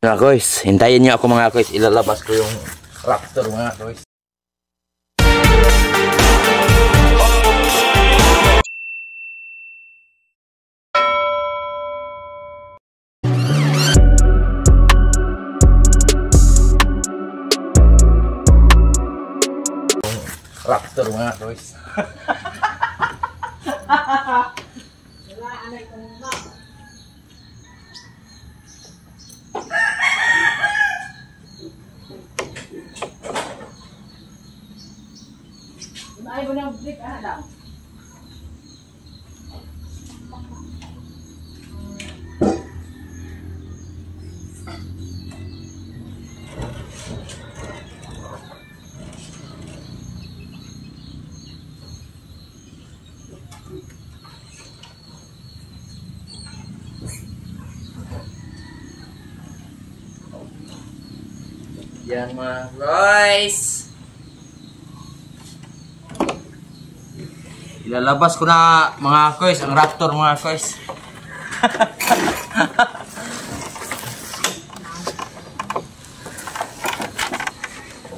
Mga guys, hintayin nyo ako mga guys. Ilalabas ko yung Raptor mga guys. Raptor mga guys. Ay, mo nang break daw. Yan mga guys. Ilalabas ko na mga guys ang Raptor mga guys.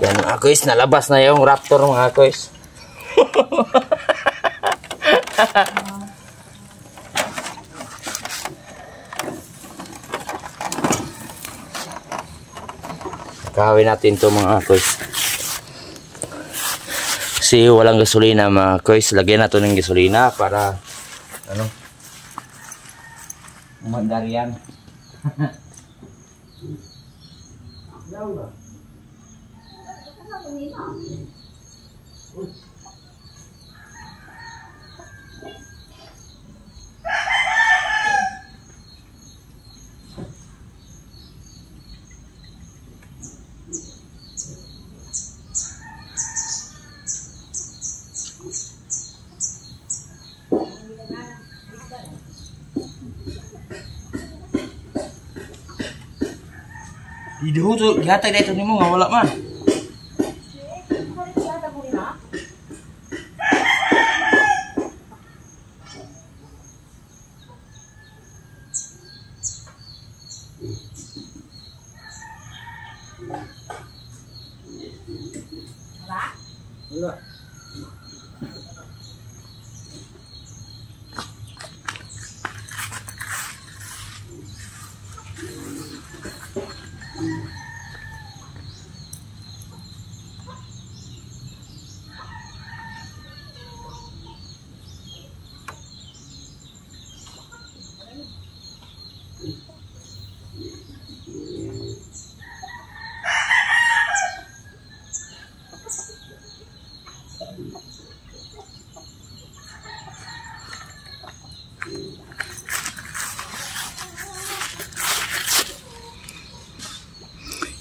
Yan mga guys, nalabas na yung Raptor mga guys. Kawin natin to mga guys. Kasi walang gasolina mga guys. Lagyan natin ng gasolina para ano, umandar yan. Hidup tuh, lihat tadi itu nih mau ngawalak man. Enggak.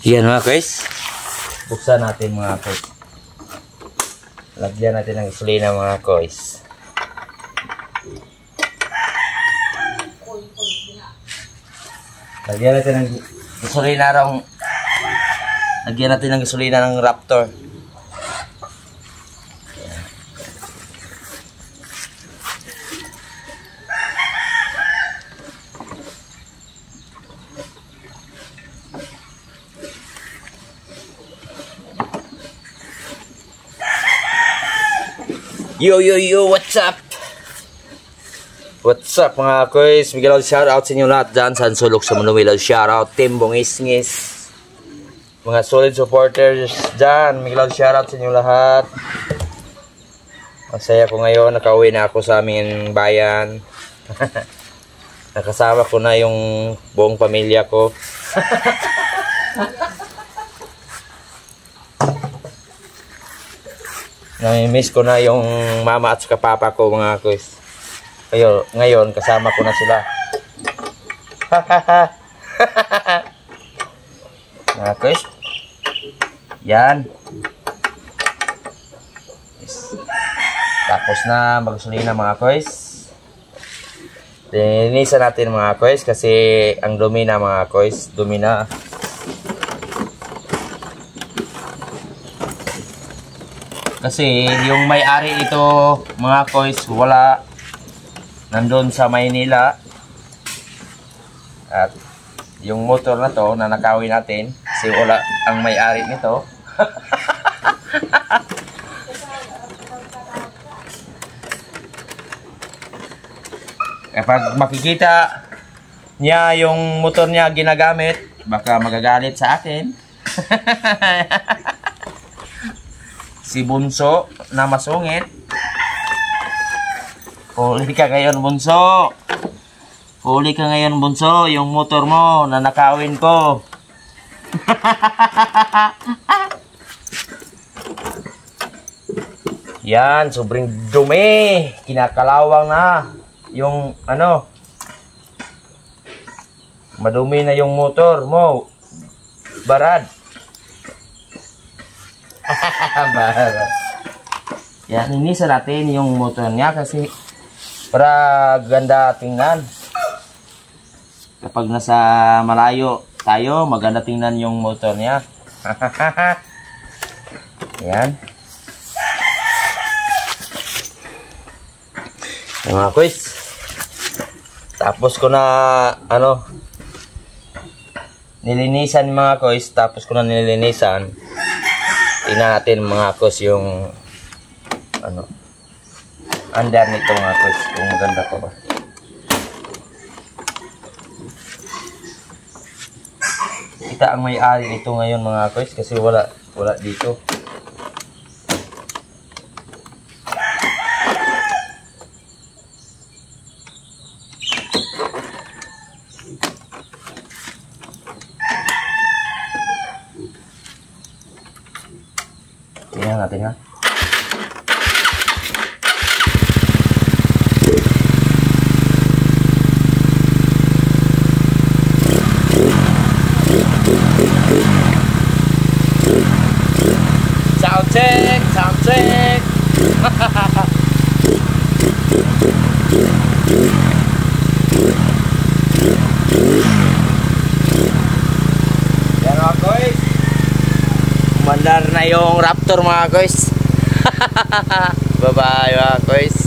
Yan mga guys, buksan natin mga guys. Lagyan natin ng gasolina mga guys. Lagyan natin ng gasolina lagyan natin ng gasolina ng Raptor. Yo, what's up? What's up mga guys? Miguel shoutout sa inyo lahat dyan sa sulok sa mundo. Miguel shoutout, Team Bungis-ngis. Mga solid supporters dyan. Miguel shoutout sa inyo lahat. Masaya ko ngayon, nakauwi na ako sa aming bayan. Nakasama ko na yung buong pamilya ko. Nami-miss ko na yung mama at saka papa ko mga guys. Ngayon kasama ko na sila. Mga guys. Yan. Tapos na maggasolina mga guys. Linisan natin mga guys kasi ang dumi na mga guys. Dumi na. Kasi yung may-ari ito mga guys wala, nandun sa Maynila. At yung motor na to na nakawin natin. Si wala ang may-ari nito. Kapag makikita niya yung motor niya ginagamit, baka magagalit sa akin. Si Bunso na masungit. Huli ka ngayon, Bunso. Huli ka ngayon, Bunso. Yung motor mo na nakawin ko. Yan, sobrang dumi. Kinakalawang na. Yung ano, madumi na yung motor mo. Barad. Barad. Yan, inisa natin yung motor niya kasi para ganda tingnan. Kapag nasa malayo tayo, maganda tingnan yung motor niya. Yan. Yung mga kuys. Tapos ko na ano nilinisan mga kuys, tapos ko na nilinisan. Tingnan natin mga kuys yung ano under nito mga kuys, kung maganda pa ba. Kita ang may-ari nito ngayon mga kuys kasi wala dito. Tingnan natin ha. Sound check, sound check. Yan mga guys. Mandar na yung Raptor mga guys. Bye bye mga guys.